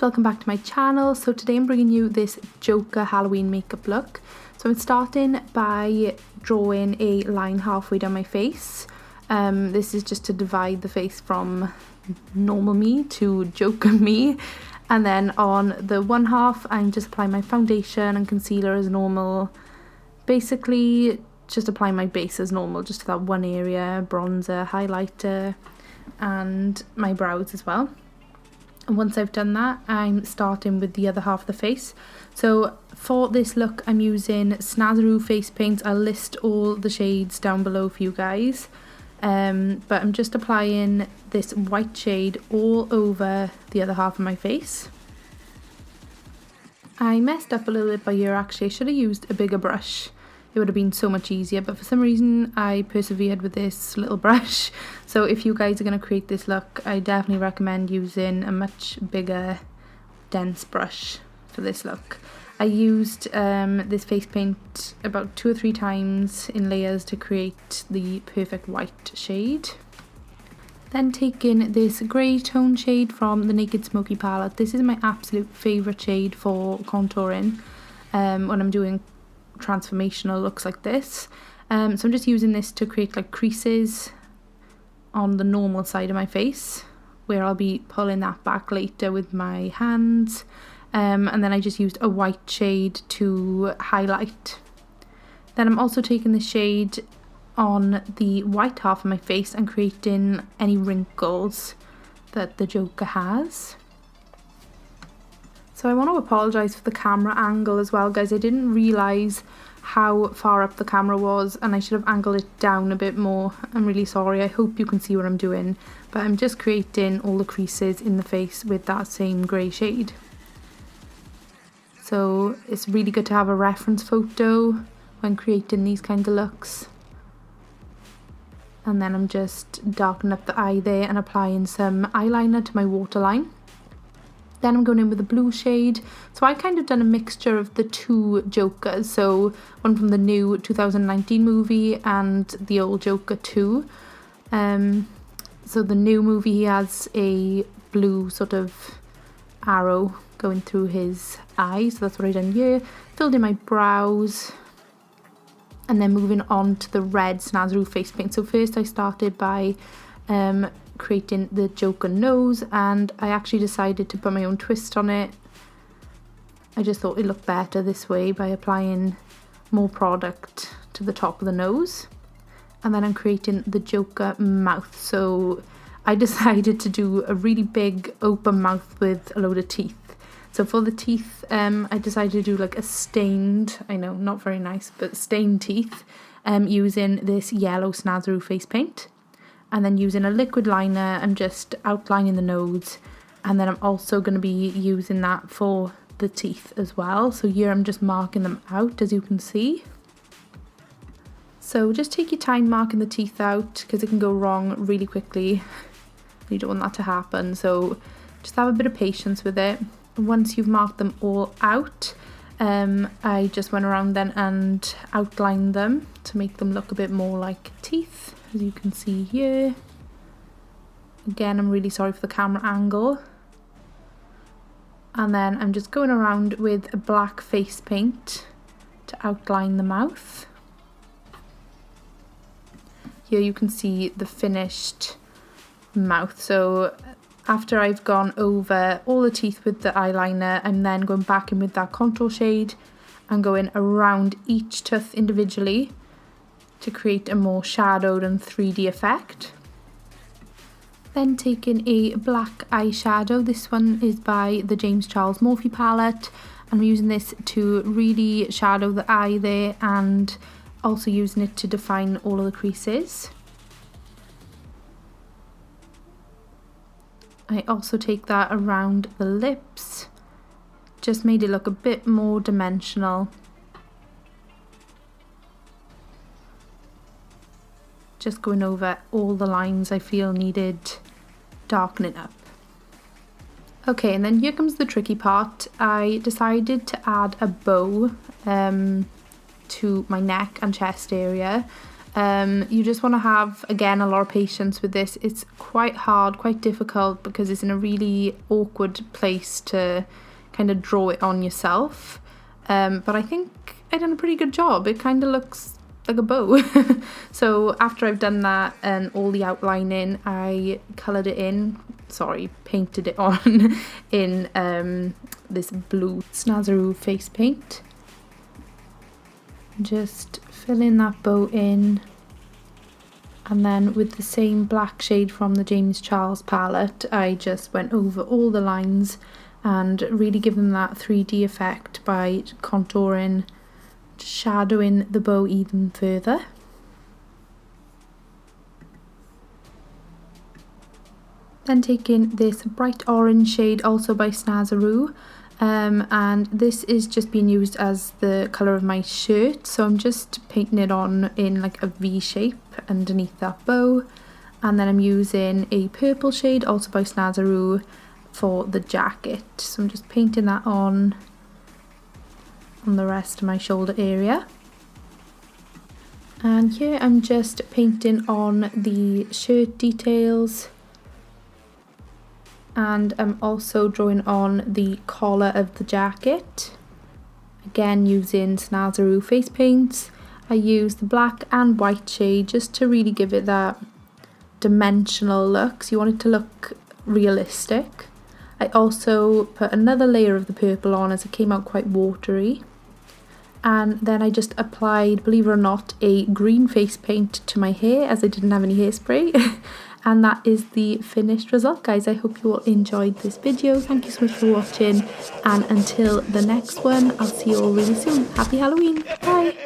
welcome back to my channel. So today I'm bringing you this Joker Halloween makeup look. So I'm starting by drawing a line halfway down my face. This is just to divide the face from normal me to Joker me. And then on the one half I'm just applying my foundation and concealer as normal. Basically just applying my base as normal, just to that one area, bronzer, highlighter and my brows as well. And once I've done that, I'm starting with the other half of the face. So for this look, I'm using Snazaroo face paints. I'll list all the shades down below for you guys. But I'm just applying this white shade all over the other half of my face. I messed up a little bit by here actually. I should have used a bigger brush. It would have been so much easier, but for some reason I persevered with this little brush. So if you guys are going to create this look, I definitely recommend using a much bigger, dense brush for this look. I used this face paint about 2 or 3 times in layers to create the perfect white shade. Then taking this grey tone shade from the Naked Smokey palette. This is my absolute favourite shade for contouring when I'm doing transformational looks like this. So I'm just using this to create like creases on the normal side of my face, where I'll be pulling that back later with my hands. And then I just used a white shade to highlight. Then I'm also taking the shade on the white half of my face and creating any wrinkles that the Joker has. So I want to apologise for the camera angle as well, guys. I didn't realise how far up the camera was and I should have angled it down a bit more. I'm really sorry. I hope you can see what I'm doing. But I'm just creating all the creases in the face with that same grey shade. So it's really good to have a reference photo when creating these kind of looks. And then I'm just darkening up the eye there and applying some eyeliner to my waterline. Then I'm going in with a blue shade. So I kind of done a mixture of the two Jokers. So one from the new 2019 movie and the old Joker 2. So the new movie, he has a blue sort of arrow going through his eye. So that's what I done here. Filled in my brows. And then moving on to the red Snazaroo face paint. So first I started by creating the Joker nose, and I actually decided to put my own twist on it. I just thought it looked better this way by applying more product to the top of the nose. And then I'm creating the Joker mouth. So I decided to do a really big open mouth with a load of teeth. So for the teeth, I decided to do like a stained, I know, not very nice, but stained teeth, using this yellow Snazaroo face paint. And then using a liquid liner, I'm just outlining the nose. And then I'm also going to be using that for the teeth as well. So here I'm just marking them out, as you can see. So just take your time marking the teeth out, because it can go wrong really quickly. You don't want that to happen. So just have a bit of patience with it. Once you've marked them all out, I just went around then and outlined them to make them look a bit more like teeth, as you can see here. Again, I'm really sorry for the camera angle. And then I'm just going around with a black face paint to outline the mouth. Here you can see the finished mouth. So after I've gone over all the teeth with the eyeliner, I'm then going back in with that contour shade and going around each tooth individually to create a more shadowed and 3D effect. Then taking a black eyeshadow. This one is by the James Charles Morphe palette. I'm using this to really shadow the eye there and also using it to define all of the creases. I also take that around the lips, just made it look a bit more dimensional. Just going over all the lines I feel needed darkening up. Okay, and then here comes the tricky part. I decided to add a bow to my neck and chest area. You just want to have, again, a lot of patience with this. It's quite hard, quite difficult, because it's in a really awkward place to kind of draw it on yourself. But I think I done a pretty good job. It kind of looks like a bow. So after I've done that and all the outlining, I painted it on in this blue Snazaroo face paint. Just fill in that bow in, and then with the same black shade from the James Charles palette, I just went over all the lines and really give them that 3D effect by contouring, shadowing the bow even further. Then taking this bright orange shade, also by Snazaroo, and this is just being used as the colour of my shirt, so I'm just painting it on in like a V shape underneath that bow. And then I'm using a purple shade, also by Snazaroo, for the jacket, so I'm just painting that on the rest of my shoulder area. And here I'm just painting on the shirt details, and I'm also drawing on the collar of the jacket, again using Snazaroo face paints. I use the black and white shade just to really give it that dimensional look, so you want it to look realistic. I also put another layer of the purple on as it came out quite watery, and then I just applied, believe it or not, a green face paint to my hair as I didn't have any hairspray. And that is the finished result, guys. I hope you all enjoyed this video. Thank you so much for watching, and until the next one, I'll see you all really soon. Happy Halloween. Bye.